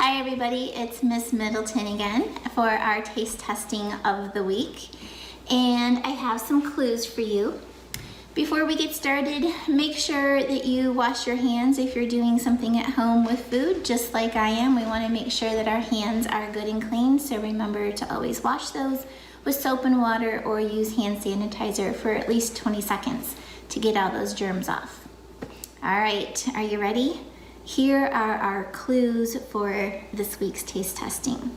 Hi everybody, it's Miss Middleton again for our taste testing of the week, and I have some clues for you. Before we get started, make sure that you wash your hands if you're doing something at home with food, just like I am. We want to make sure that our hands are good and clean, so remember to always wash those with soap and water or use hand sanitizer for at least 20 seconds to get all those germs off. All right, are you ready? Here are our clues for this week's taste testing.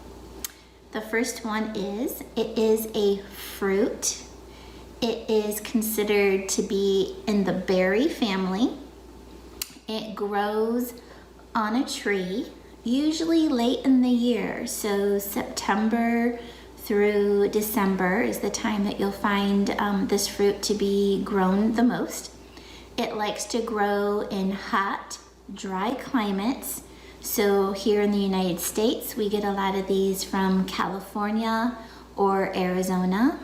The first one is, it is a fruit. It is considered to be in the berry family. It grows on a tree, usually late in the year. So September through December is the time that you'll find this fruit to be grown the most. It likes to grow in hot, dry climates. So here in the United States, we get a lot of these from California or Arizona,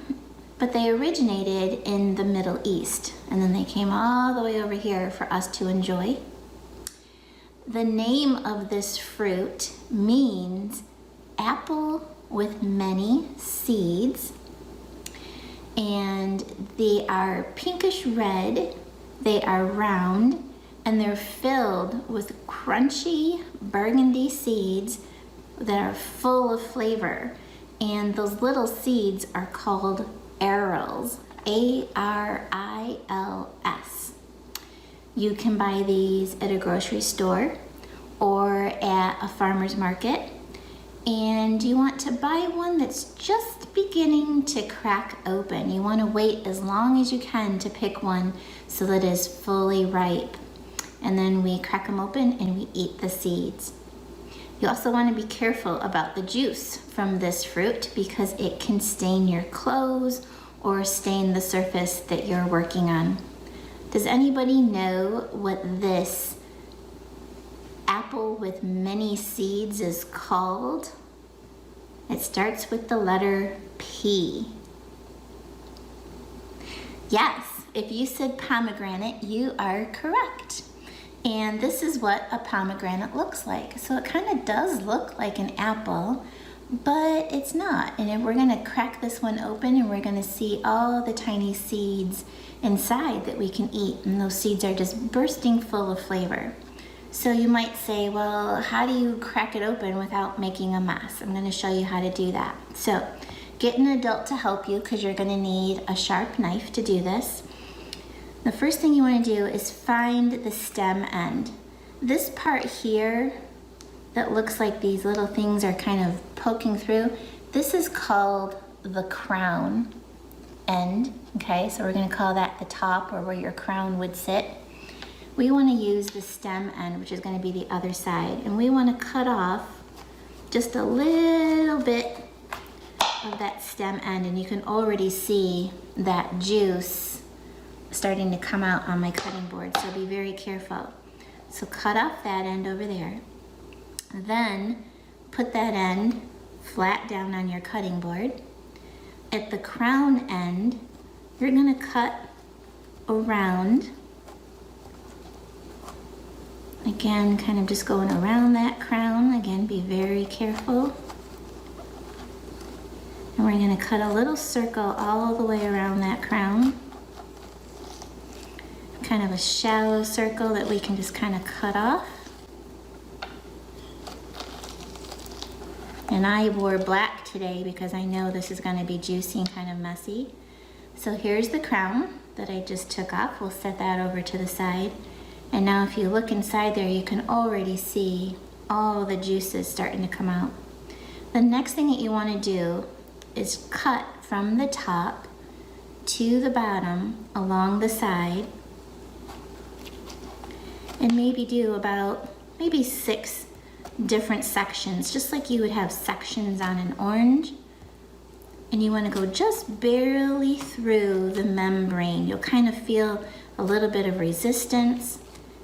but they originated in the Middle East, and then they came all the way over here for us to enjoy. The name of this fruit means apple with many seeds, and they are pinkish red, they are round, and they're filled with crunchy burgundy seeds that are full of flavor. And those little seeds are called arils, A-R-I-L-S. You can buy these at a grocery store or at a farmer's market. And you want to buy one that's just beginning to crack open. You want to wait as long as you can to pick one so that it is fully ripe. And then we crack them open and we eat the seeds. You also want to be careful about the juice from this fruit because it can stain your clothes or stain the surface that you're working on. Does anybody know what this apple with many seeds is called? It starts with the letter P. Yes, if you said pomegranate, you are correct. And this is what a pomegranate looks like. So it kind of does look like an apple, but it's not. And we're gonna crack this one open and we're gonna see all the tiny seeds inside that we can eat. And those seeds are just bursting full of flavor. So you might say, well, how do you crack it open without making a mess? I'm gonna show you how to do that. So get an adult to help you because you're gonna need a sharp knife to do this. The first thing you want to do is find the stem end. This part here that looks like these little things are kind of poking through, this is called the crown end. Okay, so we're going to call that the top, or where your crown would sit. We want to use the stem end, which is going to be the other side, and we want to cut off just a little bit of that stem end, and you can already see that juice starting to come out on my cutting board, so be very careful. So cut off that end over there. Then put that end flat down on your cutting board. At the crown end, you're gonna cut around. Again, kind of just going around that crown. Again, be very careful. And we're gonna cut a little circle all the way around that crown. Kind of a shallow circle that we can just kind of cut off. And I wore black today because I know this is going to be juicy and kind of messy. So here's the crown that I just took off. We'll set that over to the side. And now if you look inside there, you can already see all the juices starting to come out. The next thing that you want to do is cut from the top to the bottom along the side. And maybe do about maybe 6 different sections, just like you would have sections on an orange. And you want to go just barely through the membrane. You'll kind of feel a little bit of resistance,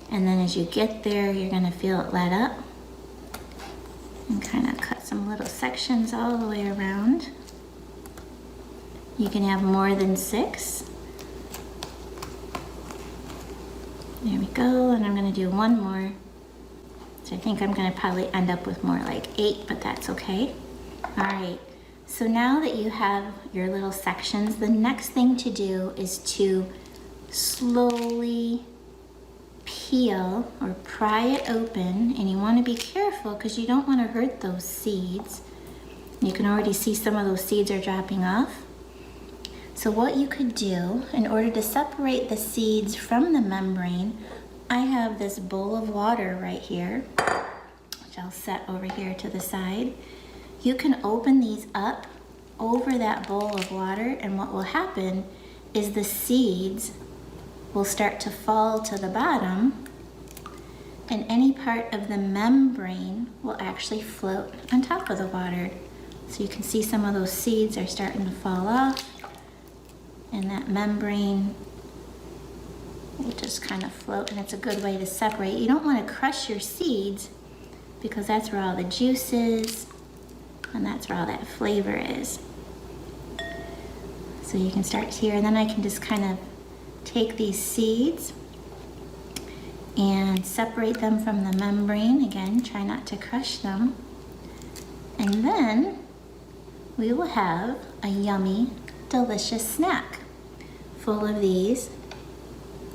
and then as you get there, you're going to feel it let up. And kind of cut some little sections all the way around. You can have more than 6. There we go, and I'm going to do one more. So I think I'm gonna probably end up with more like 8, but that's okay. All right, so now that you have your little sections, the next thing to do is to slowly peel or pry it open, and you want to be careful because you don't want to hurt those seeds. You can already see some of those seeds are dropping off. So what you could do in order to separate the seeds from the membrane, I have this bowl of water right here, which I'll set over here to the side. You can open these up over that bowl of water, and what will happen is the seeds will start to fall to the bottom, and any part of the membrane will actually float on top of the water. So you can see some of those seeds are starting to fall off, and that membrane will just kind of float, and it's a good way to separate. You don't want to crush your seeds because that's where all the juice is, and that's where all that flavor is. So you can start here, and then I can just kind of take these seeds and separate them from the membrane. Again, try not to crush them. And then we will have a yummy, delicious snack full of these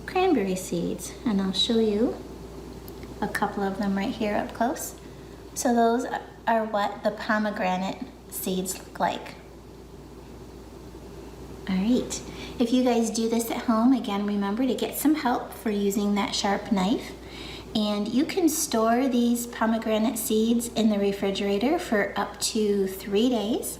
cranberry seeds. And I'll show you a couple of them right here up close. So those are what the pomegranate seeds look like. All right, if you guys do this at home, again, remember to get some help for using that sharp knife. And you can store these pomegranate seeds in the refrigerator for up to 3 days.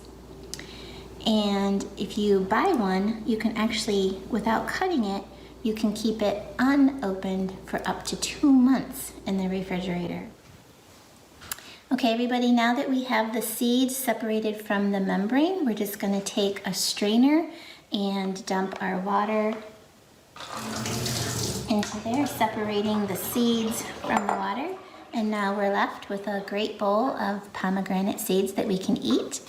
And if you buy one, you can actually, without cutting it, you can keep it unopened for up to 2 months in the refrigerator. Okay, everybody, now that we have the seeds separated from the membrane, we're just gonna take a strainer and dump our water into there, separating the seeds from the water. And now we're left with a great bowl of pomegranate seeds that we can eat.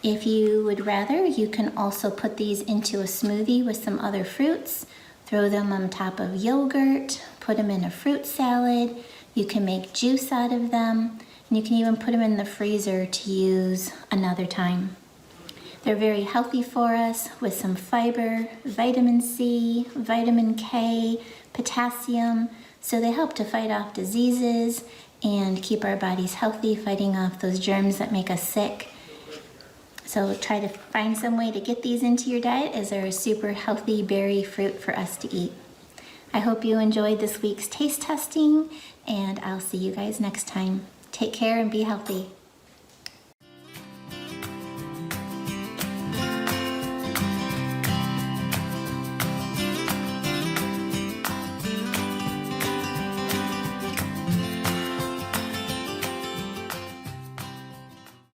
If you would rather, you can also put these into a smoothie with some other fruits, throw them on top of yogurt, put them in a fruit salad. You can make juice out of them, and you can even put them in the freezer to use another time. They're very healthy for us with some fiber, vitamin C, vitamin K, potassium, so they help to fight off diseases and keep our bodies healthy, fighting off those germs that make us sick. So try to find some way to get these into your diet, as they're a super healthy berry fruit for us to eat. I hope you enjoyed this week's taste testing, and I'll see you guys next time. Take care and be healthy.